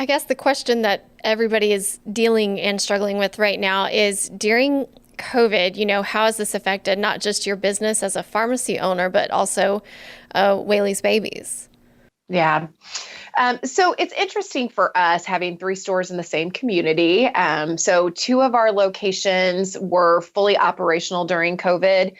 I guess the question that everybody is dealing and struggling with right now is during COVID, how has this affected not just your business as a pharmacy owner, but also Whaley's Babies? Yeah. So it's interesting for us having three stores in the same community. So two of our locations were fully operational during COVID.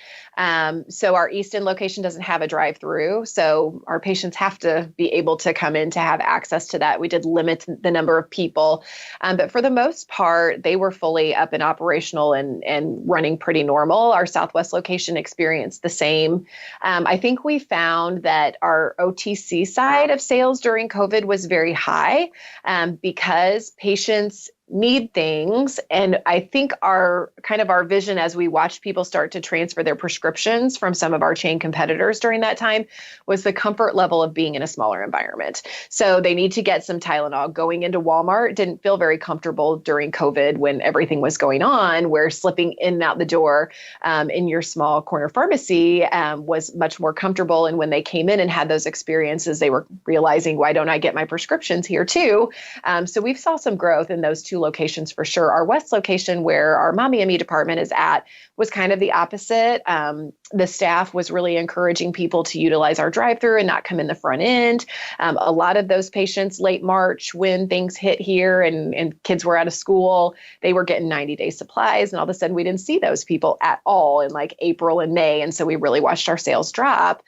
So our Easton location doesn't have a drive-through. So our patients have to be able to come in to have access to that. We did limit the number of people. But for the most part, they were fully up and operational and running pretty normal. Our Southwest location experienced the same. I think we found that our OTC side of sales during COVID was very high because patients need things. And I think our vision as we watched people start to transfer their prescriptions from some of our chain competitors during that time was the comfort level of being in a smaller environment. So they need to get some Tylenol. Going into Walmart didn't feel very comfortable during COVID when everything was going on, where slipping in and out the door in your small corner pharmacy was much more comfortable. And when they came in and had those experiences, they were realizing, why don't I get my prescriptions here too? So we've saw some growth in those two locations for sure. Our West location, where our Mommy and Me department is at, was kind of the opposite. The staff was really encouraging people to utilize our drive-through and not come in the front end. A lot of those patients late March, when things hit here and kids were out of school, they were getting 90-day supplies. And all of a sudden, we didn't see those people at all in like April and May. And so we really watched our sales drop.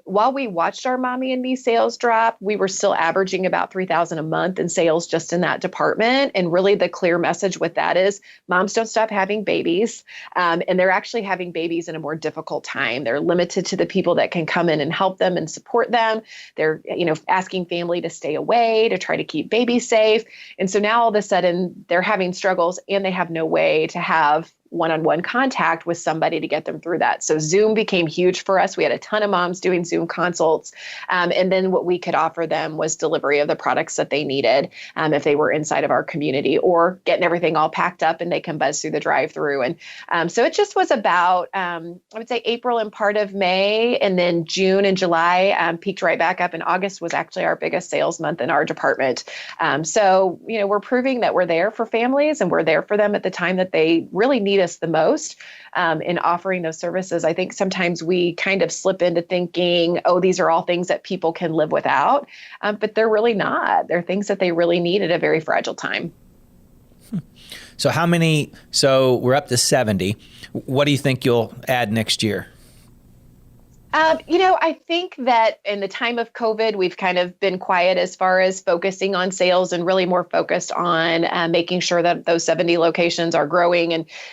While we watched our Mommy and Me sales drop, we were still averaging about $3,000 a month in sales just in that department. And really the clear message with that is moms don't stop having babies. And they're actually having babies in a more difficult time. They're limited to the people that can come in and help them and support them. They're, asking family to stay away to try to keep babies safe. And so now all of a sudden they're having struggles and they have no way to have one-on-one contact with somebody to get them through that. So Zoom became huge for us. We had a ton of moms doing Zoom consults. And then what we could offer them was delivery of the products that they needed if they were inside of our community, or getting everything all packed up and they can buzz through the drive-through. And so it just was about, I would say April and part of May, and then June and July peaked right back up. And August was actually our biggest sales month in our department. So, we're proving that we're there for families and we're there for them at the time that they really need us the most in offering those services. I think sometimes we kind of slip into thinking, oh, these are all things that people can live without, but they're really not. They're things that they really need at a very fragile time. So so we're up to 70. What do you think you'll add next year? I think that in the time of COVID, we've kind of been quiet as far as focusing on sales and really more focused on making sure that those 70 locations are growing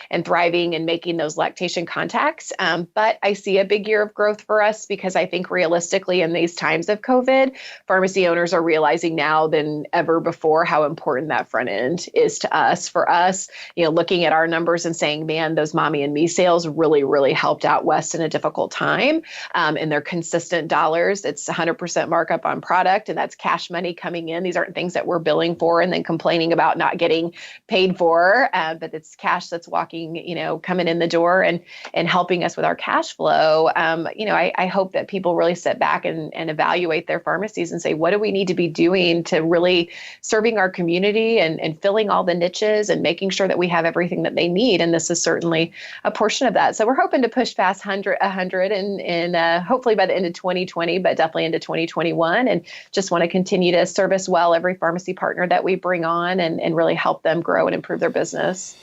and thriving and making those lactation contacts. But I see a big year of growth for us because I think realistically in these times of COVID, pharmacy owners are realizing now than ever before how important that front end is to us. For us, looking at our numbers and saying, man, those Mommy and Me sales really, really helped out West in a difficult time. And they're consistent dollars. It's 100% markup on product, and that's cash money coming in. These aren't things that we're billing for and then complaining about not getting paid for, but it's cash that's walking, coming in the door and helping us with our cash flow. I hope that people really sit back and evaluate their pharmacies and say, what do we need to be doing to really serving our community and filling all the niches and making sure that we have everything that they need. And this is certainly a portion of that. So we're hoping to push past 100 and hopefully by the end of 2020, but definitely into 2021. And just want to continue to service well every pharmacy partner that we bring on and really help them grow and improve their business.